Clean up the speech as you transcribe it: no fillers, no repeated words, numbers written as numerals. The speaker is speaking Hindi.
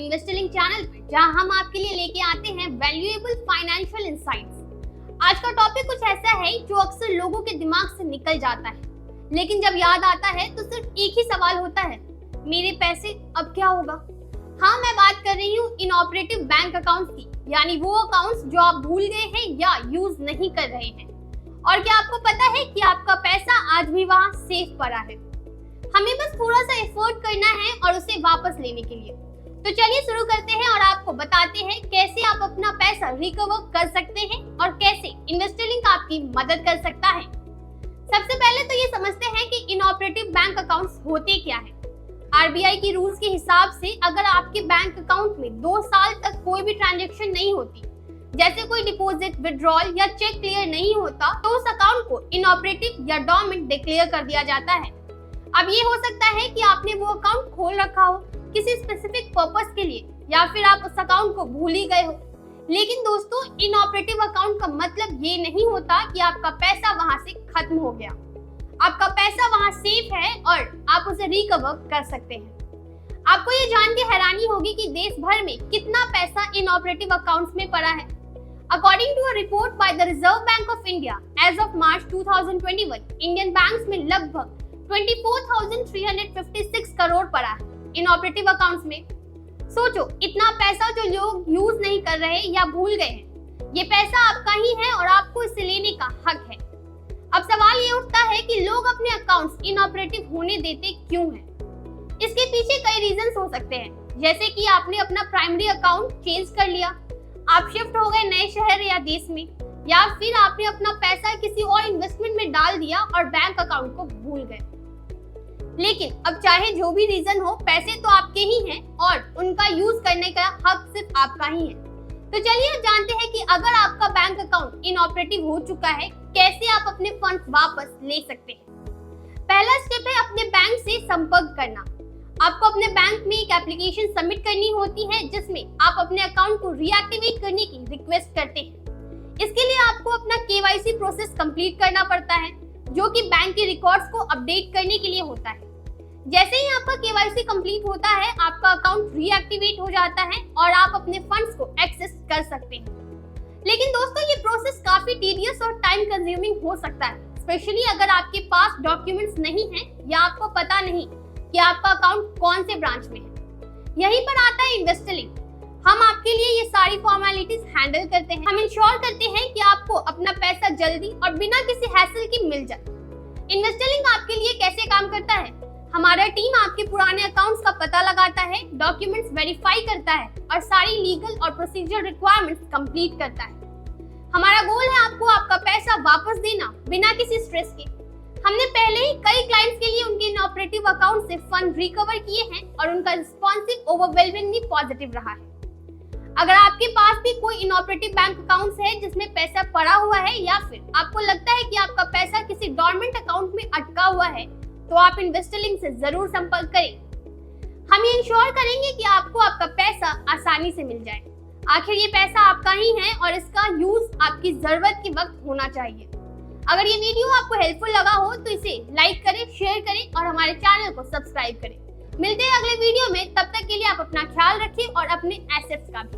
इन्वेस्टलिंग चैनल पे, जहां हम आपके लिए लेके आते हैं वैल्यूएबल फाइनेंशियल इंसाइट्स। आज का टॉपिक कुछ ऐसा है जो अक्सर लोगों के दिमाग से निकल जाता है, लेकिन जब याद आता है तो सिर्फ एक ही सवाल होता है, मेरे पैसे अब क्या होगा। हाँ, मैं बात कर रही हूँ इनऑपरेटिव बैंक अकाउंट्स की, यानी वो अकाउंट्स जो आप भूल गए हैं या यूज नहीं कर रहे हैं। और क्या आपको पता है कि आपका पैसा आज भी वहाँ सेफ पड़ा है? हमें बस थोड़ा सा एफर्ट करना है और उसे वापस लेने के लिए। तो चलिए शुरू करते हैं और आपको बताते हैं कैसे आप अपना पैसा रिकवर कर सकते हैं और कैसे इन्वेस्टलिंग आपकी मदद कर सकता है। सबसे पहले तो ये समझते हैं कि इनऑपरेटिव बैंक अकाउंट्स होते क्या है। आरबीआई की रूल्स के हिसाब से अगर आपके बैंक अकाउंट में 2 साल तक कोई भी ट्रांजैक्शन नहीं होती, जैसे कोई डिपॉजिट, विड्रॉल या चेक क्लियर नहीं होता, तो उस अकाउंट को इनऑपरेटिव या डोरमेंट डिक्लेयर कर दिया जाता है। अब ये हो सकता है कि आपने वो अकाउंट खोल रखा हो किसी स्पेसिफिक पर्पस के लिए, या फिर आप उस अकाउंट को भूल ही गए हो। लेकिन दोस्तों, इनऑपरेटिव अकाउंट का मतलब ये नहीं होता कि आपका पैसा वहां से खत्म हो गया। आपका पैसा वहां सेफ है और आप उसे रिकवर कर सकते हैं। आपको ये जान के हैरानी होगी कि देश भर में कितना पैसा इनऑपरेटिव अकाउंट्स में पड़ा है। According to a report by the Reserve Bank of India, as of March 2021, Indian banks में लगभग 24,356 करोड़ पड़ा है इनऑपरेटिव अकाउंट्स में। सोचो, इतना पैसा जो लोग यूज नहीं कर रहे या भूल गए हैं, ये पैसा आपका ही है और आपको इसे लेने का हक है। अब सवाल ये उठता है कि लोग अपने अकाउंट्स इनऑपरेटिव होने देते क्यों हैं? इसके पीछे कई रीजंस हो सकते हैं, जैसे कि आपने अपना प्राइमरी अकाउंट चेंज कर लिया, आप शिफ्ट हो गए नए शहर या देश में, या फिर आपने अपना पैसा किसी और इन्वेस्टमेंट में डाल दिया और बैंक अकाउंट को भूल गए। लेकिन अब चाहे जो भी रीजन हो, पैसे तो आपके ही हैं और उनका यूज करने का हक सिर्फ आपका ही है। तो चलिए जानते हैं कि अगर आपका बैंक अकाउंट इनऑपरेटिव हो चुका है, कैसे आप अपने फंड्स वापस ले सकते हैं। पहला स्टेप है अपने बैंक से संपर्क करना। आपको अपने बैंक में एक एप्लीकेशन सबमिट करनी होती है, जिसमें आप अपने अकाउंट को रीएक्टिवेट करने की रिक्वेस्ट करते हैं। इसके लिए आपको अपना केवाईसी प्रोसेस कंप्लीट करना पड़ता है, जो कि बैंक के रिकॉर्ड्स को अपडेट करने के लिए होता है। जैसे ही आपका केवाईसी कंप्लीट होता है, आपका अकाउंट रीएक्टिवेट हो जाता है और आप अपने फंड्स को एक्सेस कर सकते हैं। लेकिन दोस्तों, ये प्रोसेस काफी टीडियस और टाइम कंज्यूमिंग हो सकता है, स्पेशली अगर आपके पास डॉक्यूमेंट्स नहीं है या आपको पता नहीं कि आपका अकाउंट कौन से ब्रांच में है। यहीं पर आता है इन्वेस्टलिंग। हम आपके लिए ये सारी फॉर्मेलिटीज हैंडल करते हैं। हम इंश्योर करते हैं कि आपको अपना पैसा जल्दी और बिना किसी हैसल के मिल जाए। इन्वेस्टलिंग आपके लिए कैसे काम करता है? हमारा टीम आपके पुराने अकाउंट्स का पता लगाता है, डॉक्यूमेंट्स वेरीफाई करता है और सारी लीगल और प्रोसीजर रिक्वायरमेंट्स कंप्लीट करता है। हमारा गोल है आपको आपका पैसा वापस देना बिना किसी स्ट्रेस के। हमने पहले ही कई क्लाइंट्स के लिए उनके इनऑपरेटिव अकाउंट से फंड रिकवर किए हैं और उनका रिस्पॉन्सिव ओवरवेलमिंगली पॉजिटिव रहा है। अगर आपके पास भी कोई इनऑपरेटिव बैंक अकाउंट्स है जिसमें पैसा पड़ा हुआ है, या फिर आपको लगता है कि आपका पैसा किसी डोरमेंट अकाउंट में अटका हुआ है, तो आप इन्वेस्टलिंग से जरूर संपर्क करें। हम ये इंश्योर करेंगे कि आपको आपका पैसा आसानी से मिल जाए। आखिर ये पैसा आपका ही है और इसका यूज आपकी जरूरत के वक्त होना चाहिए। अगर ये वीडियो आपको हेल्पफुल लगा हो तो इसे लाइक करें, शेयर करें और हमारे चैनल को सब्सक्राइब करें। मिलते हैं अगले वीडियो में, तब तक के लिए आप अपना ख्याल रखें और अपने एसेट्स का भी।